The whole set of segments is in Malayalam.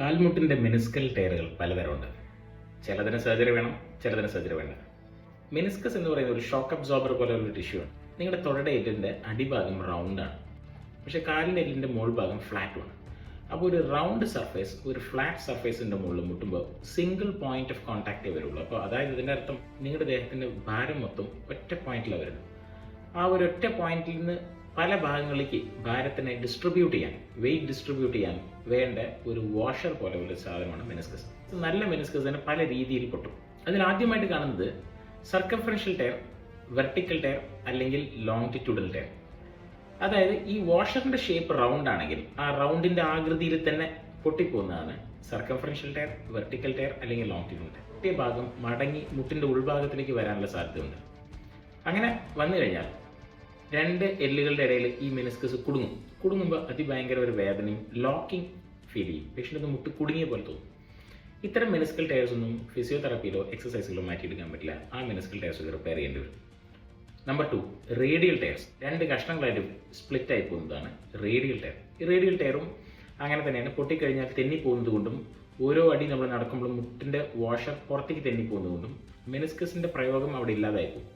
കാൽമുട്ടിൻ്റെ മെനിസ്കൽ ടയറുകൾ പലതരമുണ്ട്. ചിലതിന് സർജറി വേണം, ചിലതിന് സർജറി വേണ്ട. മെനിസ്കസ് എന്ന് പറയുന്ന ഒരു ഷോക്ക് അബ്സോർബർ പോലെയുള്ള ടിഷ്യൂ ആണ്. നിങ്ങളുടെ തൊടയുടെ എല്ലിൻ്റെ അടിഭാഗം റൗണ്ടാണ്, പക്ഷേ കാലിൻ്റെ എല്ലിൻ്റെ മുകൾ ഭാഗം ഫ്ലാറ്റുമാണ്. അപ്പോൾ ഒരു റൗണ്ട് സർഫേസ് ഒരു ഫ്ലാറ്റ് സർഫേസിൻ്റെ മുകളിൽ മുട്ടുമ്പോൾ സിംഗിൾ പോയിന്റ് ഓഫ് കോൺടാക്റ്റേ വരുള്ളൂ. അപ്പോൾ അതായത് ഇതിൻ്റെ അർത്ഥം നിങ്ങളുടെ ദേഹത്തിൻ്റെ ഭാരം മൊത്തം ഒറ്റ പോയിന്റിലാണ് വരുന്നത്. ആ ഒരു ഒറ്റ പോയിന്റിൽ നിന്ന് പല ഭാഗങ്ങളിലേക്ക് ഭാരത്തിനെ ഡിസ്ട്രിബ്യൂട്ട് ചെയ്യാൻ, വെയിറ്റ് ഡിസ്ട്രിബ്യൂട്ട് ചെയ്യാൻ വേണ്ട ഒരു വാഷർ പോലെ ഒരു സാധനമാണ് മെനിസ്കസ്. നല്ല മെനിസ്കസിന് പല രീതിയിൽ പൊട്ടും. അതിൽ ആദ്യമായിട്ട് കാണുന്നത് സർക്കംഫറൻഷ്യൽ ടയർ, വെർട്ടിക്കൽ ടയർ അല്ലെങ്കിൽ ലോങ്റ്റിറ്റ്യൂഡൽ ടയർ. അതായത് ഈ വാഷറിന്റെ ഷേപ്പ് റൗണ്ട് ആണെങ്കിൽ ആ റൗണ്ടിന്റെ ആകൃതിയിൽ തന്നെ പൊട്ടിപ്പോകുന്നതാണ് സർക്കംഫറൻഷ്യൽ ടയർ, വെർട്ടിക്കൽ ടയർ അല്ലെങ്കിൽ ലോങ്റ്റിറ്റ്യൂഡൽ ടയർ. പൊട്ടിയ ഭാഗം മടങ്ങി മുട്ടിന്റെ ഉൾഭാഗത്തിലേക്ക് വരാനുള്ള സാധ്യതയുണ്ട്. അങ്ങനെ വന്നു കഴിഞ്ഞാൽ രണ്ട് എല്ലുകളുടെ ഇടയിൽ ഈ മെനിസ്കസ് കുടുങ്ങുമ്പോൾ അതിഭയങ്കര ഒരു വേദനയും ലോക്കിംഗ് ഫീൽ ചെയ്യും. പേഷ്യൻ്റ് മുട്ട് കുടുങ്ങിയ പോലെ തോന്നും. ഇത്തരം മെനിസ്കൽ ടയർസ് ഒന്നും ഫിസിയോതെറാപ്പിയിലോ എക്സസൈസിലോ മാറ്റിയെടുക്കാൻ പറ്റില്ല. ആ മെനിസ്കൽ ടയർസ് റിപ്പയർ ചെയ്യേണ്ടി വരും. Number 2, radial tyres. രണ്ട് കഷ്ണങ്ങളായിട്ട് സ്പ്ലിറ്റ് ആയി പോകുന്നതാണ് റേഡിയൽ ടയർ. ഈ റേഡിയൽ ടയറും അങ്ങനെ തന്നെയാണ്. പൊട്ടിക്കഴിഞ്ഞാൽ തെന്നിപ്പോകുന്നത് കൊണ്ടും ഓരോ അടി നമ്മൾ നടക്കുമ്പോഴും മുട്ടിൻ്റെ വാഷർ പുറത്തേക്ക് തെന്നിപ്പോകുന്നതുകൊണ്ടും മെനിസ്കസിൻ്റെ പ്രയോഗം അവിടെ ഇല്ലാതായി പോകും.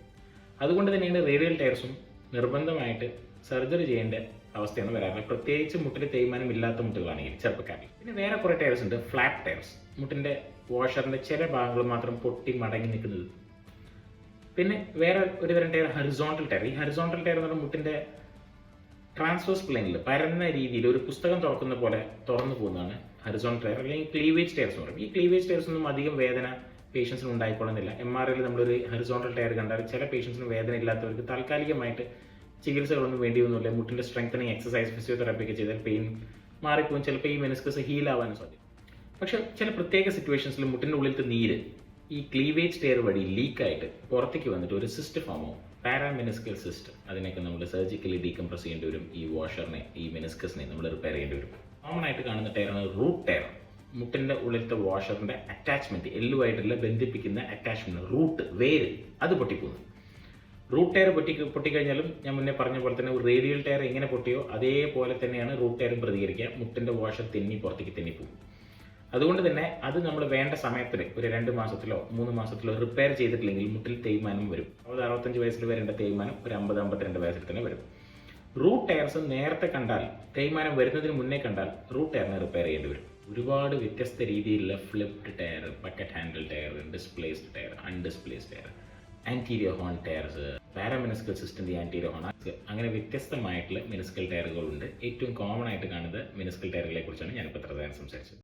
അതുകൊണ്ട് തന്നെയാണ് റേഡിയൽ ടയർസും നിർബന്ധമായിട്ട് സർജറി ചെയ്യേണ്ട അവസ്ഥയാണ് വരാറുള്ളത്, പ്രത്യേകിച്ച് മുട്ടിൽ തേയ്മാനം ഇല്ലാത്ത മുട്ടുകളാണെങ്കിൽ ചെറുപ്പക്കാരിൽ. പിന്നെ വേറെ കുറേ ടയർസ് ഉണ്ട്, ഫ്ലാറ്റ് ടയർസ്. മുട്ടിൻ്റെ വാഷറിൻ്റെ ചില ഭാഗങ്ങൾ മാത്രം പൊട്ടി മടങ്ങി നിൽക്കുന്നത്. പിന്നെ വേറെ ഒരു തരം ടയർ ഹൊറിസോണ്ടൽ ടയർ. ഈ ഹൊറിസോണ്ടൽ ടയർ എന്ന് പറഞ്ഞാൽ മുട്ടിൻ്റെ ട്രാൻസ്വേഴ്സ് പ്ലെയിനിൽ പരന്ന രീതിയിൽ ഒരു പുസ്തകം തുറക്കുന്ന പോലെ തുറന്നു പോകുന്നതാണ് ഹൊറിസോണ്ടൽ ടയർ അല്ലെങ്കിൽ ക്ലീവേജ് ടയർസ് എന്ന് പറയും. ഈ ക്ലീവേജ് ടയർസ് ഒന്നും അധികം വേദന പേഷ്യൻസിന് ഉണ്ടായിക്കൊള്ളുന്നില്ല. MRIയിൽ നമ്മളൊരു ഹൊറിസോണ്ടൽ ടയർ കണ്ടാൽ ചില പേഷ്യൻസിന് വേദന ഇല്ലാത്തവർക്ക് താൽക്കാലികമായിട്ട് ചികിത്സകളൊന്നും വേണ്ടിയൊന്നുമില്ല. മുട്ടിൻ്റെ സ്ട്രെങ്തനിങ് എക്സസൈസ്, ഫിസിയോതെറാപ്പി ഒക്കെ ചെയ്താൽ പെയിൻ മാറിപ്പോകും. ചിലപ്പോൾ ഈ മെനിസ്കസ് ഹീൽ ആവാനും സാധിക്കും. പക്ഷേ ചില പ്രത്യേക സിറ്റുവേഷൻസിൽ മുട്ടിൻ്റെ ഉള്ളിലത്തെ നീര് ഈ ക്ലീവേജ് ടയർ വഴി ലീക്കായിട്ട് പുറത്തേക്ക് വന്നിട്ട് ഒരു സിസ്റ്റ് ഫോമോ പാരാമെനിസ്കൽ സിസ്റ്റ്, അതിനൊക്കെ നമ്മൾ സർജിക്കലി ഡീകംപ്രസ് ചെയ്യേണ്ടി വരും. ഈ വാഷറിനെ, ഈ മെനിസ്കസിനെ നമ്മൾ റിപ്പയർ ചെയ്യേണ്ടി വരും. കോമൺ ആയിട്ട് കാണുന്ന ടയറാണ് റൂട്ട് ടയർ. മുട്ടിൻ്റെ ഉള്ളിലത്തെ വാഷറിൻ്റെ അറ്റാച്ച്മെൻറ്റ്, എല്ലുമായിട്ടുള്ള ബന്ധിപ്പിക്കുന്ന അറ്റാച്ച്മെൻറ്റ്, റൂട്ട്, വേര്, അത് പൊട്ടിപ്പോകുന്നു. റൂട്ട് ടയർ പൊട്ടിക്കഴിഞ്ഞാലും ഞാൻ മുന്നേ പറഞ്ഞ പോലെ തന്നെ ഒരു റേഡിയൽ ടയർ എങ്ങനെ പൊട്ടിയോ അതേപോലെ തന്നെയാണ് റൂട്ട് ടയറും പ്രതികരിക്കുക. മുട്ടിൻ്റെ വാഷർ പുറത്തേക്ക് തെന്നിപ്പോകും. അതുകൊണ്ട് തന്നെ അത് നമ്മൾ വേണ്ട സമയത്തിൽ ഒരു 2 മാസത്തിലോ 3 മാസത്തിലോ റിപ്പയർ ചെയ്തിട്ടില്ലെങ്കിൽ മുട്ടിൽ തേയ്മാനം വരും. 65 വയസ്സിൽ വരേണ്ട തേയ്മാനം ഒരു 50-52 വയസ്സിൽ തന്നെ വരും. റൂട്ട് ടയർസ് നേരത്തെ കണ്ടാൽ, തേയ്മാനം വരുന്നതിന് മുന്നേ കണ്ടാൽ റൂട്ട് ടയറിനെ റിപ്പയർ ചെയ്യേണ്ടി വരും. ഒരുപാട് വ്യത്യസ്ത രീതിയിലുള്ള flipped tear, bucket handle tear, displaced tear, undisplaced tear, anterior horn tears, parameniscal സിസ്റ്റത്തിൻ്റെ ആൻറ്റീരിയർ ഹോൺ, അങ്ങനെ വ്യത്യസ്തമായിട്ടുള്ള മെനിസ്കൽ ടയറുകളുണ്ട്. ഏറ്റവും കോമൺ ആയിട്ട് കാണുന്നത് മെനിസ്കൽ ടയറുകളെ കുറിച്ചാണ് ഞാനിപ്പോൾ ഇത്ര നേരം സംസാരിച്ചത്.